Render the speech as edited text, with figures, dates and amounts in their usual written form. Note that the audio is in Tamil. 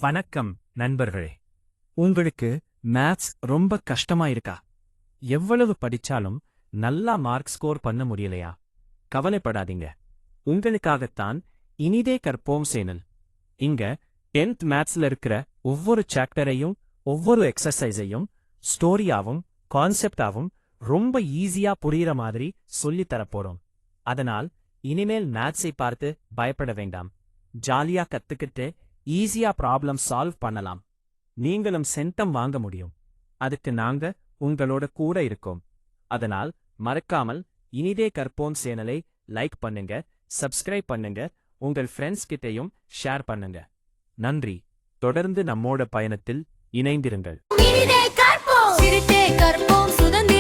வணக்கம் நண்பர்களே. உங்களுக்கு மேத்ஸ் ரொம்ப கஷ்டமா இருக்கா? எவ்வளவு படிச்சாலும் நல்லா மார்க் ஸ்கோர் பண்ண முடியலையா? கவலைப்படாதீங்க. உங்களுக்காகத்தான் இனிதே கற்போம் சேனல். இங்க 10th மேத்ஸ்ல இருக்கிற ஒவ்வொரு சாப்டரையும் ஒவ்வொரு எக்ஸசைஸையும் ஸ்டோரியாவும் கான்செப்டாவும் ரொம்ப ஈஸியா புரியுற மாதிரி சொல்லித் தரப்போறோம். அதனால் இனிமேல் மேத்ஸை பார்த்து பயப்பட வேண்டாம். ஜாலியா கத்துக்கிட்டு ஈஸியா ப்ராப்ளம் சால்வ் பண்ணலாம். நீங்களும் சென்டம் வாங்க முடியும். அதுக்கு நாங்க உங்களோட கூட இருக்கோம். அதனால் மறக்காமல் இனிதே கற்போம் சேனலை லைக் பண்ணுங்க, சப்ஸ்கிரைப் பண்ணுங்க, உங்கள் ஃப்ரெண்ட்ஸ் கிட்டையும் ஷேர் பண்ணுங்க. நன்றி. தொடர்ந்து நம்மோட பயணத்தில் இணைந்திருங்கள். இனிதே கற்போம், சிறுதே கற்போம், சுதந்திர